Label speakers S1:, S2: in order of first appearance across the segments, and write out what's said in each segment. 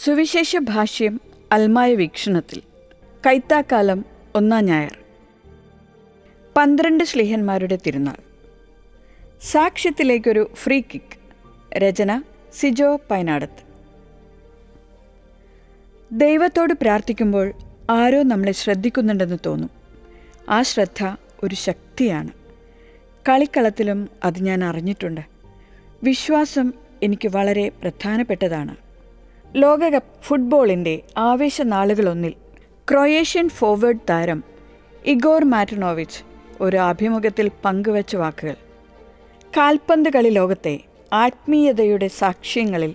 S1: സുവിശേഷ ഭാഷ്യം അൽമായ വീക്ഷണത്തിൽ കൈത്താക്കാലം 1 ഞായർ. 12 ശ്ലീഹന്മാരുടെ തിരുനാൾ. സാക്ഷ്യത്തിലേക്കൊരു ഫ്രീ കിക്ക്. രചന സിജോ പൈനാടത്ത്. ദൈവത്തോട് പ്രാർത്ഥിക്കുമ്പോൾ ആരോ നമ്മളെ ശ്രദ്ധിക്കുന്നുണ്ടെന്ന് തോന്നും. ആ ശ്രദ്ധ ഒരു ശക്തിയാണ്. കളിക്കളത്തിലും അത് ഞാൻ അറിഞ്ഞിട്ടുണ്ട്. വിശ്വാസം എനിക്ക് വളരെ പ്രധാനപ്പെട്ടതാണ്. ലോകകപ്പ് ഫുട്ബോളിൻ്റെ ആവേശ നാളുകളൊന്നിൽ ക്രൊയേഷ്യൻ ഫോർവേഡ് താരം ഇഗോർ മാറ്റനോവിച്ച് ഒരു അഭിമുഖത്തിൽ പങ്കുവച്ച വാക്കുകൾ. കാൽപന്ത് കളി ലോകത്തെ ആത്മീയതയുടെ സാക്ഷ്യങ്ങളിൽ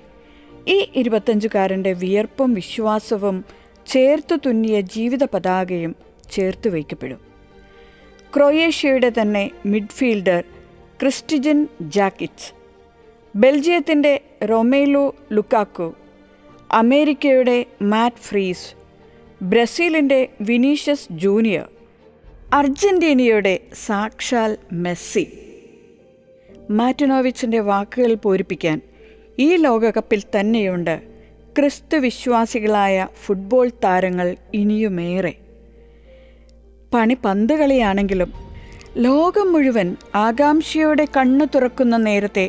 S1: ഈ 25കാരൻ്റെ വിയർപ്പും വിശ്വാസവും ചേർത്തു തുന്നിയ ജീവിത പതാകയും ചേർത്ത് വയ്ക്കപ്പെടും. ക്രൊയേഷ്യയുടെ തന്നെ മിഡ്ഫീൽഡർ ക്രിസ്റ്റിജൻ ജാക്കിച്ച്, ബെൽജിയത്തിൻ്റെ റൊമേലു ലുക്കാക്കു, അമേരിക്കയുടെ മാറ്റ് ഫ്രീസ്, ബ്രസീലിൻ്റെ വിനീഷ്യസ് ജൂനിയർ, അർജന്റീനയുടെ സാക്ഷാൽ മെസ്സി. മാറ്റനോവിച്ചിൻ്റെ വാക്കുകൾ പൂരിപ്പിക്കാൻ ഈ ലോകകപ്പിൽ തന്നെയുണ്ട് ക്രിസ്തു വിശ്വാസികളായ ഫുട്ബോൾ താരങ്ങൾ ഇനിയുമേറെ. പണി പന്ത് കളിയാണെങ്കിലും ലോകം മുഴുവൻ ആകാംക്ഷയോടെ കണ്ണു തുറക്കുന്ന നേരത്തെ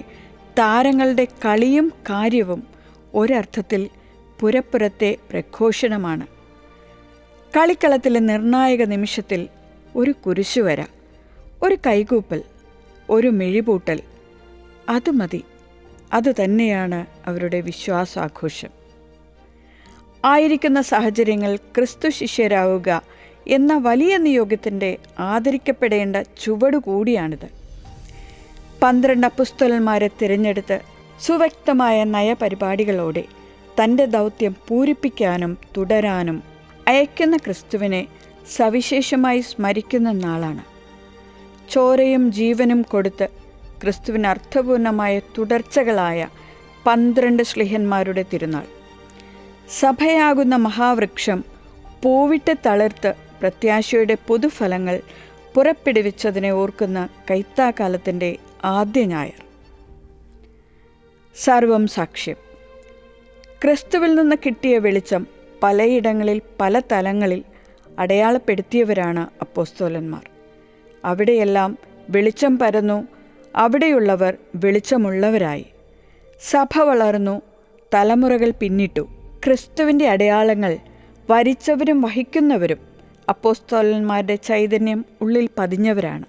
S1: താരങ്ങളുടെ കളിയും കാര്യവും ഒരർത്ഥത്തിൽ പുരപ്പുറത്തെ പ്രഘോഷണമാണ്. കളിക്കളത്തിലെ നിർണായക നിമിഷത്തിൽ ഒരു കുരിശുവര, ഒരു കൈകൂപ്പൽ, ഒരു മിഴിപൂട്ടൽ, അത് മതി. അതുതന്നെയാണ് അവരുടെ വിശ്വാസാഘോഷം. ആയിരിക്കുന്ന സാഹചര്യങ്ങൾ ക്രിസ്തു ശിഷ്യരാവുക എന്ന വലിയ നിയോഗത്തിൻ്റെ ആദരിക്കപ്പെടേണ്ട ചുവടുകൂടിയാണിത്. 12 അപ്പോസ്തലന്മാരെ തിരഞ്ഞെടുത്ത് സുവ്യക്തമായ നയപരിപാടികളോടെ തൻ്റെ ദൗത്യം പൂരിപ്പിക്കാനും തുടരാനും അയക്കുന്ന ക്രിസ്തുവിനെ സവിശേഷമായി സ്മരിക്കുന്ന നാളാണ്. ചോരയും ജീവനും കൊടുത്ത് ക്രിസ്തുവിന് അർത്ഥപൂർണമായ തുടർച്ചകളായ 12 ശ്ലീഹന്മാരുടെ തിരുനാൾ. സഭയാകുന്ന മഹാവൃക്ഷം പൂവിട്ട് തളിർത്ത് പ്രത്യാശയുടെ പുതുഫലങ്ങൾ പുറപ്പെടുവിച്ചതിനെ ഓർക്കുന്ന കൈത്താക്കാലത്തിൻ്റെ ആദ്യ ഞായർ. സർവം സാക്ഷ്യം. ക്രിസ്തുവിൽ നിന്ന് കിട്ടിയ വെളിച്ചം പലയിടങ്ങളിൽ പല തലങ്ങളിൽ അടയാളപ്പെടുത്തിയവരാണ് അപ്പോസ്തലന്മാർ. അവിടെയെല്ലാം വെളിച്ചം പരന്നു, അവിടെയുള്ളവർ വെളിച്ചമുള്ളവരായി. സഭ വളർന്നു, തലമുറകൾ പിന്നിട്ടു. ക്രിസ്തുവിൻ്റെ അടയാളങ്ങൾ വരിച്ചവരും വഹിക്കുന്നവരും അപ്പോസ്തലന്മാരുടെ ചൈതന്യം ഉള്ളിൽ പതിഞ്ഞവരാണ്.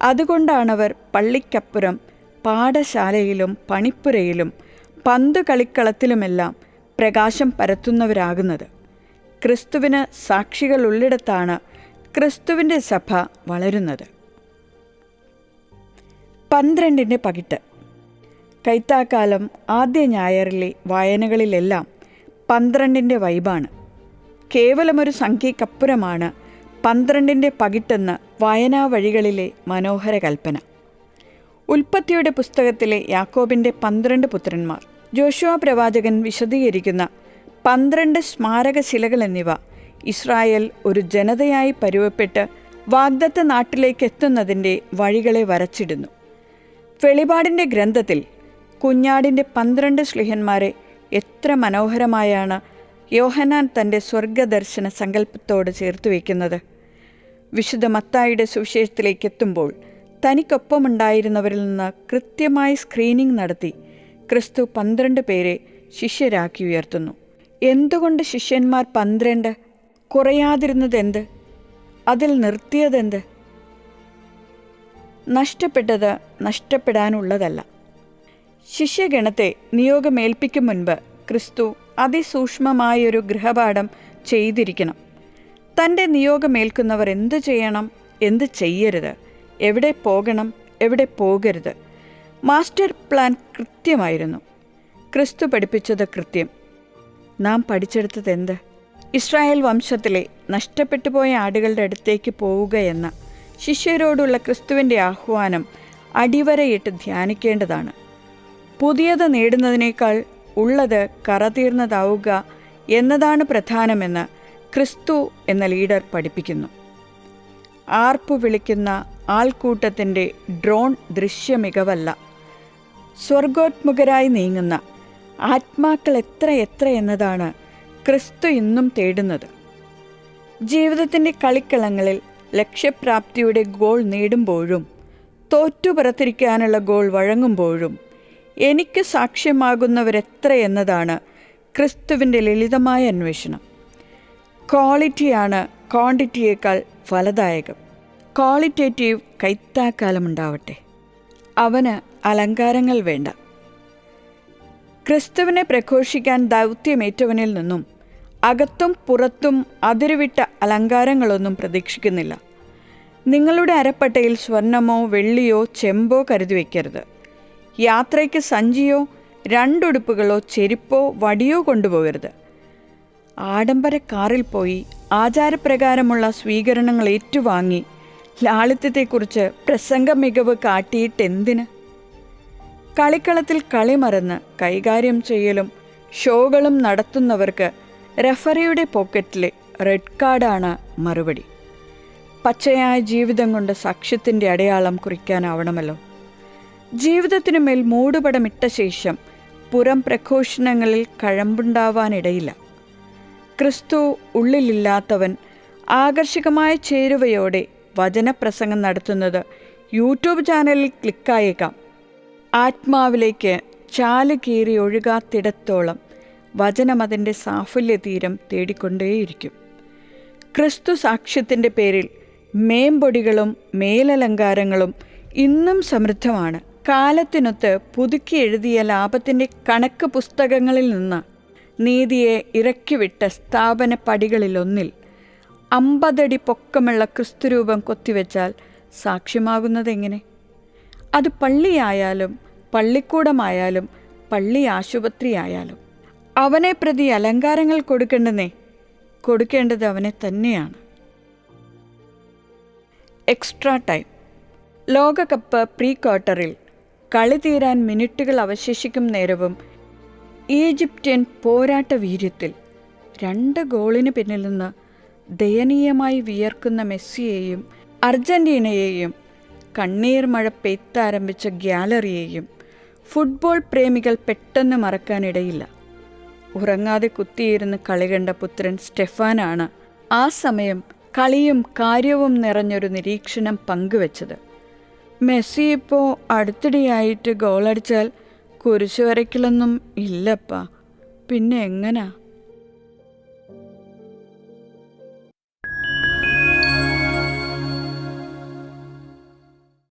S1: അതുകൊണ്ടാണവർ പള്ളിക്കപ്പുറം പാഠശാലയിലും പണിപ്പുരയിലും പന്ത് കളിക്കളത്തിലുമെല്ലാം പ്രകാശം പരത്തുന്നവരാകുന്നത്. ക്രിസ്തുവിന് സാക്ഷികൾ ഉള്ളിടത്താണ് ക്രിസ്തുവിൻ്റെ സഭ വളരുന്നത്. 12 പകിട്ട്. കൈത്താക്കാലം ആദ്യ ഞായറിലെ വായനകളിലെല്ലാം 12 വൈബാണ്. കേവലമൊരു സംഖ്യക്കപ്പുറമാണ് 12 പകിട്ടെന്ന് വായനാ വഴികളിലെ മനോഹര കൽപ്പന. ഉൽപ്പത്തിയുടെ പുസ്തകത്തിലെ യാക്കോബിൻ്റെ 12 പുത്രന്മാർ, ജോഷുവ പ്രവാചകൻ വിശദീകരിക്കുന്ന 12 സ്മാരകശിലകൾ എന്നിവ ഇസ്രായേൽ ഒരു ജനതയായി പരുവപ്പെട്ട് വാഗ്ദത്ത നാട്ടിലേക്ക് എത്തുന്നതിൻ്റെ വഴികളെ വരച്ചിടുന്നു. വെളിപാടിൻ്റെ ഗ്രന്ഥത്തിൽ കുഞ്ഞാടിൻ്റെ 12 ശ്ലീഹന്മാരെ എത്ര മനോഹരമായാണ് യോഹന്നാൻ തൻ്റെ സ്വർഗദർശന സങ്കല്പത്തോട് ചേർത്ത് വയ്ക്കുന്നത്. വിശുദ്ധ മത്തായിയുടെ സുവിശേഷത്തിലേക്ക് എത്തുമ്പോൾ തനിക്കൊപ്പമുണ്ടായിരുന്നവരിൽ നിന്ന് കൃത്യമായി സ്ക്രീനിംഗ് നടത്തി ക്രിസ്തു 12 പേരെ ശിഷ്യരാക്കി ഉയർത്തുന്നു. എന്തുകൊണ്ട് ശിഷ്യന്മാർ 12? കുറയാതിരുന്നതെന്ത്? അതിൽ നിർത്തിയതെന്ത്? നഷ്ടപ്പെട്ടത് നഷ്ടപ്പെടാനുള്ളതല്ല. ശിഷ്യഗണത്തെ നിയോഗമേൽപ്പിക്കും മുൻപ് ക്രിസ്തു അതിസൂക്ഷ്മമായൊരു ഗൃഹപാഠം ചെയ്തിരിക്കണം. തൻ്റെ നിയോഗമേൽക്കുന്നവർ എന്ത് ചെയ്യണം, എന്ത് ചെയ്യരുത്, എവിടെ പോകണം, എവിടെ പോകരുത്. മാസ്റ്റർ പ്ലാൻ കൃത്യമായിരുന്നു. ക്രിസ്തു പഠിപ്പിച്ചത് കൃത്യം. നാം പഠിച്ചെടുത്തത് എന്ത്? ഇസ്രായേൽ വംശത്തിലെ നഷ്ടപ്പെട്ടു പോയ ആടുകളുടെ അടുത്തേക്ക് പോവുക എന്ന ശിഷ്യരോടുള്ള ക്രിസ്തുവിൻ്റെ ആഹ്വാനം അടിവരയിട്ട് ധ്യാനിക്കേണ്ടതാണ്. പുതിയത് നേടുന്നതിനേക്കാൾ ഉള്ളത് കറതീർന്നതാവുക എന്നതാണ് പ്രധാനമെന്ന് ക്രിസ്തു എന്ന ലീഡർ പഠിപ്പിക്കുന്നു. ആർപ്പു വിളിക്കുന്ന ആൾക്കൂട്ടത്തിൻ്റെ ഡ്രോൺ ദൃശ്യമികവല്ല, സ്വർഗോത്മുഖരായി നീങ്ങുന്ന ആത്മാക്കൾ എത്ര എന്നതാണ് ക്രിസ്തു ഇന്നും തേടുന്നത്. ജീവിതത്തിൻ്റെ കളിക്കളങ്ങളിൽ ലക്ഷ്യപ്രാപ്തിയുടെ ഗോൾ നേടുമ്പോഴും തോറ്റുപുറത്തിരിക്കാനുള്ള ഗോൾ വഴങ്ങുമ്പോഴും എനിക്ക് സാക്ഷ്യമാകുന്നവരെത്ര എന്നതാണ് ക്രിസ്തുവിൻ്റെ ലളിതമായ അന്വേഷണം. ക്വാളിറ്റിയാണ് ക്വാണ്ടിറ്റിയേക്കാൾ ഫലദായകം. ക്വാളിറ്റേറ്റീവ് കൈത്താക്കാലമുണ്ടാവട്ടെ. അവന് അലങ്കാരങ്ങൾ വേണ്ട. ക്രിസ്തുവിനെ പ്രഘോഷിക്കാൻ ദൗത്യമേറ്റവനിൽ നിന്നും അകത്തും പുറത്തും അതിരുവിട്ട അലങ്കാരങ്ങളൊന്നും പ്രതീക്ഷിക്കുന്നില്ല. നിങ്ങളുടെ അരപ്പട്ടയിൽ സ്വർണമോ വെള്ളിയോ ചെമ്പോ കരുതി വയ്ക്കരുത്. യാത്രയ്ക്ക് സഞ്ചിയോ രണ്ടുടുപ്പുകളോ ചെരുപ്പോ വടിയോ കൊണ്ടുപോകരുത്. ആഡംബര കാറിൽ പോയി ആചാരപ്രകാരമുള്ള സ്വീകരണങ്ങൾ ഏറ്റുവാങ്ങി ലാളിത്യത്തെക്കുറിച്ച് പ്രസംഗ മികവ് കാട്ടിയിട്ടെന്തിന്? കളിക്കളത്തിൽ കളി മറന്ന് കൈകാര്യം ചെയ്യലും ഷോകളും നടത്തുന്നവർക്ക് റഫറിയുടെ പോക്കറ്റിലെ റെഡ് കാർഡാണ് മറുപടി. പച്ചയായ ജീവിതം കൊണ്ട് സാക്ഷ്യത്തിൻ്റെ അടയാളം കുറിക്കാനാവണമല്ലോ. ജീവിതത്തിനു മേൽ മൂടുപടമിട്ട ശേഷം പുറം പ്രഘോഷണങ്ങളിൽ കഴമ്പുണ്ടാവാനിടയില്ല. ക്രിസ്തു ഉള്ളിലില്ലാത്തവൻ ആകർഷകമായ ചേരുവയോടെ വചനപ്രസംഗം നടത്തുന്നത് യൂട്യൂബ് ചാനലിൽ ക്ലിക്കായേക്കാം. ആത്മാവിലേക്ക് ചാല് കീറി ഒഴുകാത്തിടത്തോളം വചനം അതിൻ്റെ സാഫല്യതീരം തേടിക്കൊണ്ടേയിരിക്കും. ക്രിസ്തു സാക്ഷ്യത്തിൻ്റെ പേരിൽ മേമ്പൊടികളും മേലലങ്കാരങ്ങളും ഇന്നും സമൃദ്ധമാണ്. കാലത്തിനൊത്ത് പുതുക്കി എഴുതിയ ലാഭത്തിൻ്റെ കണക്ക് പുസ്തകങ്ങളിൽ നിന്ന് നീതിയെ ഇറക്കിവിട്ട സ്ഥാപന പടികളിലൊന്നിൽ 50 അടി പൊക്കമുള്ള ക്രിസ്തുരൂപം കൊത്തിവെച്ചാൽ സാക്ഷ്യമാകുന്നതെങ്ങനെ? അത് പള്ളിയായാലും പള്ളിക്കൂടമായാലും പള്ളി ആശുപത്രിയായാലും അവനെ പ്രതി അലങ്കാരങ്ങൾ കൊടുക്കേണ്ടത് അവനെ തന്നെയാണ്. Extra time. ലോകകപ്പ് പ്രീ ക്വാർട്ടറിൽ കളി തീരാൻ മിനിറ്റുകൾ അവശേഷിക്കും നേരവും ഈജിപ്ഷ്യൻ പോരാട്ട വീര്യത്തിൽ 2 ഗോളിന് പിന്നിൽ നിന്ന് ദയനീയമായി വിയർക്കുന്ന മെസ്സിയെയും അർജന്റീനയെയും കണ്ണീർ മഴ പെയ്ത്താരംഭിച്ച ഗ്യാലറിയെയും ഫുട്ബോൾ പ്രേമികൾ പെട്ടെന്ന് മറക്കാനിടയില്ല. ഉറങ്ങാതെ കുത്തിയിരുന്ന് കളി കണ്ട പുത്രൻ സ്റ്റെഫാനാണ് ആ സമയം കളിയും കാര്യവും നിറഞ്ഞൊരു നിരീക്ഷണം പങ്കുവച്ചത്. മെസ്സി ഇപ്പോൾ അടുത്തിടെയായിട്ട് ഗോളടിച്ചാൽ കുരിശു വരയ്ക്കലൊന്നും ഇല്ലപ്പാ, പിന്നെ എങ്ങനാ?